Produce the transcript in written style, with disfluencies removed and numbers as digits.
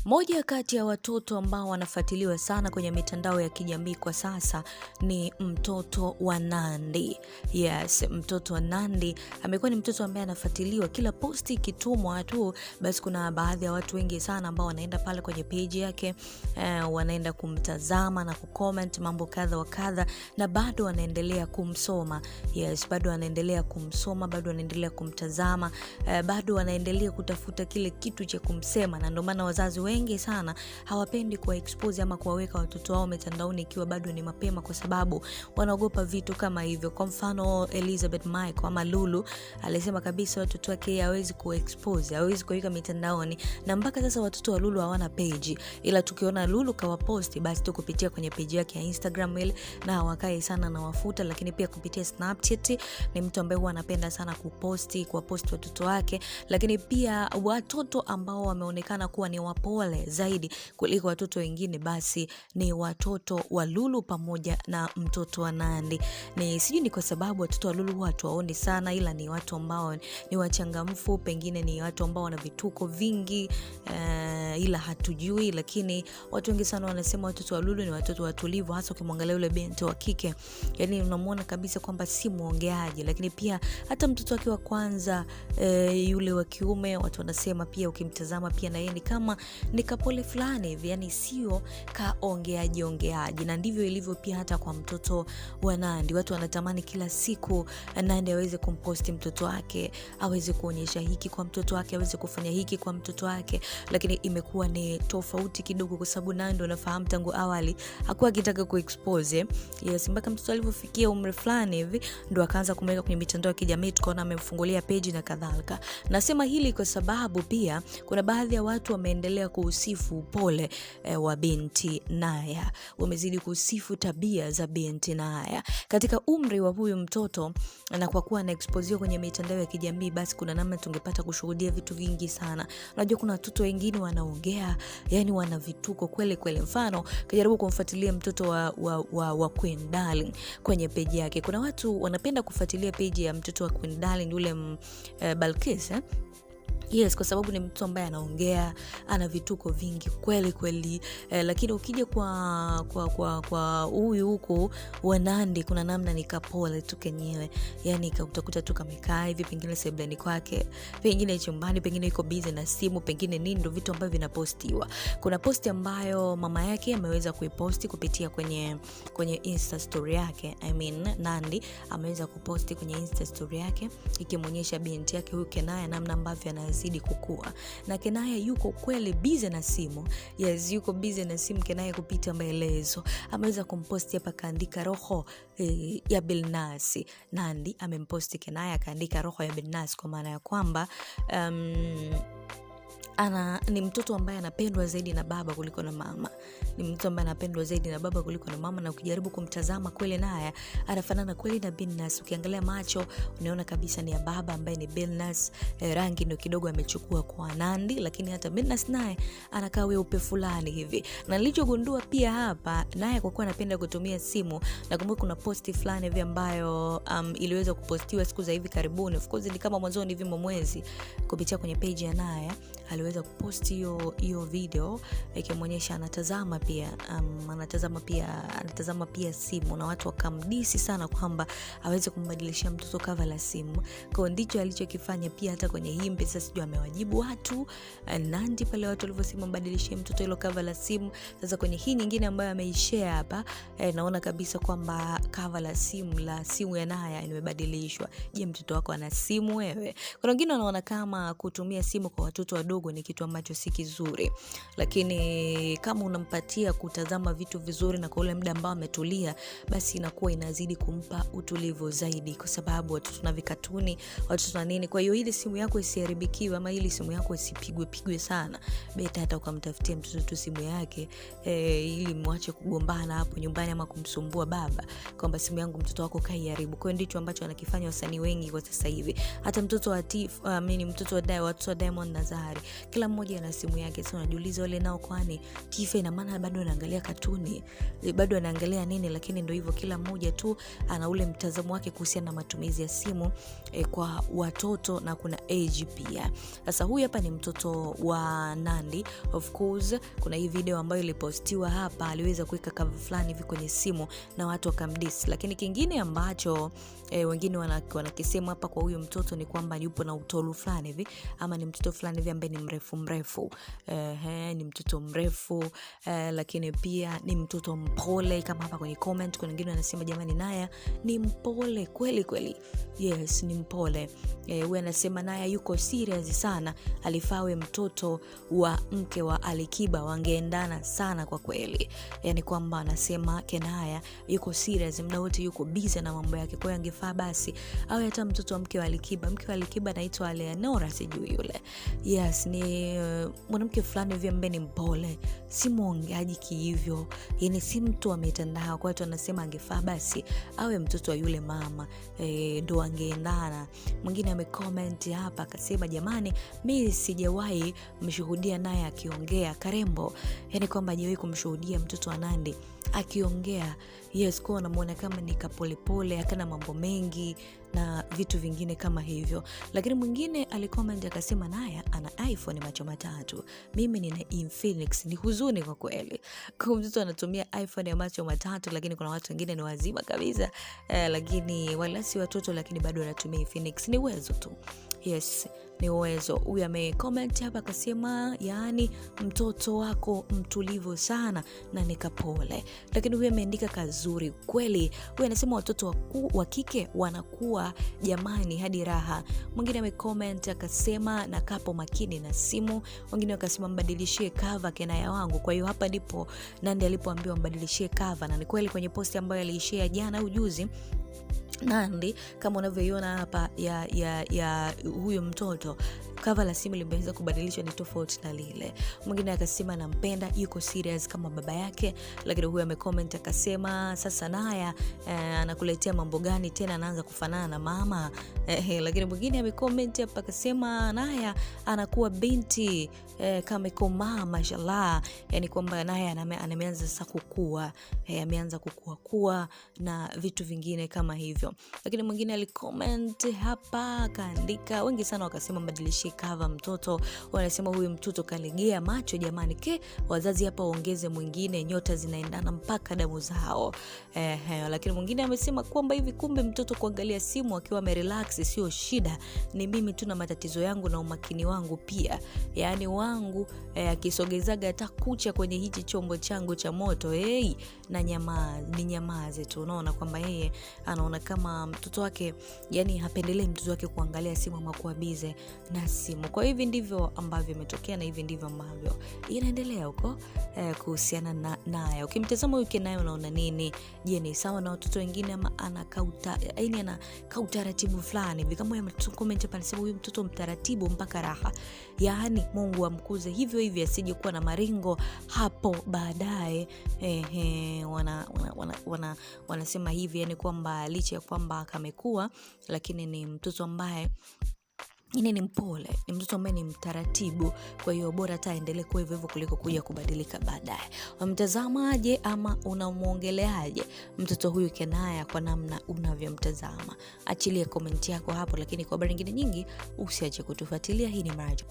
Moja kati ya watoto ambao wanafuatiliwa sana kwenye mitandao ya kijamii kwa sasa ni mtoto wa Nandy. Yes, mtoto wa Nandy amekuwa ni mtoto ambaye anafuatiliwa, kila posti ikitumwa tu basi kuna baadhi ya watu wengi sana ambao wanaenda pale kwenye page yake, wanaenda kumtazama na kucomment mambo kadha wa kadha, na bado wanaendelea kumsoma. Yes, bado wanaendelea kumsoma, bado wanaendelea kumtazama, bado wanaendelea kutafuta kile kitu cha kumsema, na ndio maana wazazi wengi sana hawapendi kuwa expose ama kuwaweka watoto wao mitandaoni ikiwa bado ni mapema, kwa sababu wanaogopa vitu kama hivyo. Kwa mfano Elizabeth Michael ama Lulu alisema kabisa watoto wake hawezi ku expose, hawezi kuweka mitandaoni, na mpaka sasa watoto wa Lulu hawana page, ila tukiona Lulu kawaposti basi tu kupitia kwenye page yake ya Instagram ile, na hawakai sana na wafuta, lakini pia kupitia Snapchat. Ni mtu ambaye huwa anapenda sana kuwaposti watoto wake, lakini pia watoto ambao wameonekana kuwa ni wapole zaidi kuliko watoto wengine basi ni watoto wa Lulu pamoja na mtoto wa Nandy. Ni sijui ni kwa sababu watoto wa Lulu watu waoni sana, ila ni watu ambao ni wachangamfu, pengine ni watu ambao wana vituko vingi, ila hatujui, lakini watu wengi sana wanasema watoto wa Lulu ni watoto watulivu, hasa ukimwangalia yule binti wa kike. Yani unamuona kabisa kwamba si muongeaji, lakini pia hata mtoto wake wa kwanza yule wa kiume watu wanasema pia ukimtazama pia na yeye ni kama ni kapole fulani hivi, yani sio kaongeaji, na ndivyo ilivyo pia hata kwa mtoto wa Nandy. Watu wanatamani kila siku Nandy aweze kumposti mtoto wake, aweze kuonyesha hiki kwa mtoto wake, aweze kufanya hiki kwa mtoto wake, lakini imekuwa ni tofauti kidogo, kwa sababu Nandy unafahamu tangu awali hakuwa akitaka kuexpose. Yes, mpaka mtoto alipofikia umri fulani hivi ndo akaanza kumweka kwenye mitandao ya kijamii, tukaona amemfungulia page na kadhalika. Nasema hili kwa sababu pia kuna baadhi ya watu wameendelea kusifu upole wa binti Naya, wamezidi kusifu tabia za binti Naya katika umri wa huyu mtoto, na kwa kuwa anaexposiwa kwenye mitandao ya kijamii basi kuna namna tungepata kushuhudia vitu vingi sana. Unajua kuna watoto wengine wanaongea, yani wana vituko kweli kweli. Mfano kujaribu kumfuatilia mtoto wa Queen Darling kwenye page yake. Kuna watu wanapenda kufuatilia page ya mtoto wa Queen Darling yule Balkis. Yes, kwa sababu ni mtu ambaye anaongea, ana vituko vingi kweli kweli, lakini ukija kwa huyu huko wa Nandy kuna namna ni kapole tu kenyewe, yani utakuta tu kamekaa hivi, pengine sebuleni kwake, pengine chumbani, pengine yuko busy na simu, pengine nini, ndio vitu ambavyo vinapostiwa. Kuna posti ambayo mama yake ameweza kuiposti kupitia kwenye Insta story yake. Nandy ameweza kuposti kwenye Insta story yake ikimuonyesha binti yake huyu Kenaya namna ambavyo anazidi kukua, na Kenaya yuko kweli busy na simu. Yes, yuko busy na simu Kenaya kupita maelezo. Ameweza kumposti hapa kaandika roho ya Bilnas. Nandy amemposti Kenaya kaandika roho ya Bilnas, kwa maana ya kwamba ni mtoto ambaye anapendwa zaidi na baba kuliko na mama. Ni mtoto ambaye anapendwa zaidi na baba kuliko na mama, na ukijaribu kumtazama kweli naye anafanana kweli na Bilnas. Ukiangalia macho unaona kabisa ni ya baba ambaye ni Bilnas. Rangi ndio kidogo amechukua kwa Nandy, lakini hata Bilnas naye anakaa weupe fulani hivi. Na nilichogundua pia hapa naye kwa kuwa anapenda kutumia simu, na kumbuka kuna posti fulani hivi ambayo iliweza kupostiwa siku za hivi karibuni, of course ni kama mwanzoni hivi mwezi, kupitia kwenye page ya naye aliweza kuposti hiyo video ikimuonyesha anatazama pia simu, na watu wakamdisi sana kwamba aweze kumbadilishia mtoto cover la simu. Kwa ndicho alichokifanya pia hata kwenye hii mpesa, sijui amewajibu watu Nandy pale watu walivyosema mbadilishie mtoto hilo cover la simu. Sasa kwenye hii nyingine ambayo ameishare hapa, naona kabisa kwamba cover la simu ya Naya imebadilishwa. Je, mtoto wako ana simu wewe? Kuna wengine wanaona kama kutumia simu kwa watoto wadogo ni kitu ambacho si kizuri, lakini kama unampatia kutazama vitu vizuri na kwa ule muda ambao ametulia, basi inakuwa inazidi kumpa utulivu zaidi, kwa sababu watoto na vikatuni, watoto na nini. Kwa hiyo ili simu yako isiharibikiwe ama ili simu yako isipigwe sana, beta hata ukamtafutia mtoto tu simu yake, ili mwache kugombana hapo nyumbani ama kumsumbua baba kwamba simu yangu mtoto wako kaiharibu. Kwa hiyo ndicho ambacho anakifanya wasanii wengi kwa sasa hivi. Hata mtoto wa Diamond na Zari Kila mmoja ana simu yake. Sasa unajiuliza wale nao kwani Tifa ina maana bado anaangalia katuni, bado anaangalia nini? Lakini ndio hivyo, kila mmoja tu ana ule mtazamo wake kuhusiana na matumizi ya simu kwa watoto, na kuna age pia. Sasa huyu hapa ni mtoto wa Nandy. Of course kuna hii video ambayo ilipostiwa hapa, aliweza kuweka cover fulani hivi kwenye simu na watu wakamdis. Lakini kingine ambacho wengine wanakisema hapa kwa huyu mtoto ni kwamba yupo na utolu fulani hivi, ama ni mtoto fulani hivi ambaye ni mrefu. Ni mtoto mrefu, lakini pia ni mtoto mpole. Kama hapa kwenye comment kuna wengine wanasema jamani, Naya ni mpole kweli kweli. Yes, ni mpole. Huyu anasema Naya yuko serious sana, alifawe mtoto wa mke wa Alikiba, wangeendana sana kwa kweli. Yani kwamba anasema Naya yuko serious, muda wote yuko busy na mambo yake, kwa hiyo angefaa basi awe hata mtoto wa mke wa Alikiba. Mke wa Alikiba anaitwa Leonora, sijui yule. Yes, ni mwanamke fulani hivi ambaye ni mpole, si muongeaji kihivyo, yani si mtu wa mitandao. Kwa hiyo anasema angefaa basi awe mtoto wa yule mama, ndo angeendana. Mwingine amecomment hapa akasema jamani, mimi sijawahi mshuhudia naye akiongea Karembo, yani kwamba hajawahi kumshuhudia mtoto wa Nandy akiongea. Yes, kwa namuona kama ni kapolepole, akana mambo mengi na vitu vingine kama hivyo. Lakini mwingine alicomment akasema Naya ana iPhone macho matatu, mimi nina Infinix. Ni huzuni kwa kweli kwa mtoto anatumia iPhone ya macho matatu, lakini kuna watu wengine ni wazima kabisa, lakini wala si watoto, lakini bado wanatumia Infinix. Ni uwezo tu. Yes, ni uwezo. Huyu amecomment hapa akasema yani mtoto wako mtulivu sana na nikapole. Lakini huyu ameandika kazuri kweli. Huyu anasema watoto wa kike wanakuwa jamani hadi raha. Mwingine amecomment akasema na kapo makini na simu. Wengine wakasema mbadilishie cover Kenaya wangu. Kwa hiyo hapa ndipo Nandy alipoambiwa mbadilishie cover, na ni kweli kwenye posti ambayo aliishare jana au juzi, Nandy kama unavyoiona hapa ya huyu mtoto, cover la simu limeweza kubadilishwa, ni tofauti na lile. Mwingine akasema nampenda, yuko serious kama baba yake. Lakini huyu amecomment akasema sasa Naya anakuletea mambo gani tena, anaanza kufanana na mama. Lakini mwingine amecomment hapa akasema Naya anakuwa binti kama iko mama mashallah, yani kwamba Naya ameanza sasa kukua, ameanza kukua na vitu vingine kama hivyo. Lakini mwingine alicomment hapa akaandika, wengi sana wakasema mbadilishie cover mtoto. Wanasema huyu mtoto kalegea macho jamani, wazazi hapa waongeze mwingine, nyota zinaendana mpaka damu zao. Lakini mwingine amesema kwamba hivi kumbe mtoto kuangalia simu akiwa amerelax sio shida, ni mimi tu na matatizo yangu na umakini wangu pia, yani wangu akisogezaga hata kucha kwenye hichi chombo changu cha moto na nyamaze tu. Unaona kwamba yeye anaona kama mtoto wake, yani hapendelee mtoto wake kuangalia simu ama kuwa busy na simu. Kwa hivi ndivyo ambavyo imetokea na hivi ndivyo ambavyo inaendelea huko kuhusiana na Naya. Ukimtazama huyu Kenaya unaona nini? Je, ni sawa na watoto wengine ama ana utaratibu fulani hivi? Kama comment hapa anasema huyu mtoto mtaratibu mpaka raha, yani Mungu amkuze hivyo hivyo asije kuwa na maringo hapo baadaye. Wanasema hivi, yani kwamba licha ya kwamba kamekuwa, lakini ni mtoto ambaye ni mpole, ni mtoto ambaye ni mtaratibu. Kwa hiyo bora taendelee kwa hivyo kuliko kuja kubadilika baadaye. Wamtazamaje ama unamuongeleaje mtoto huyu Kenaya kwa namna unavyomtazama? Achilia comment yako hapo, lakini kwa habari nyingine nyingi usiache kutufuatilia. Hii ni Marajo.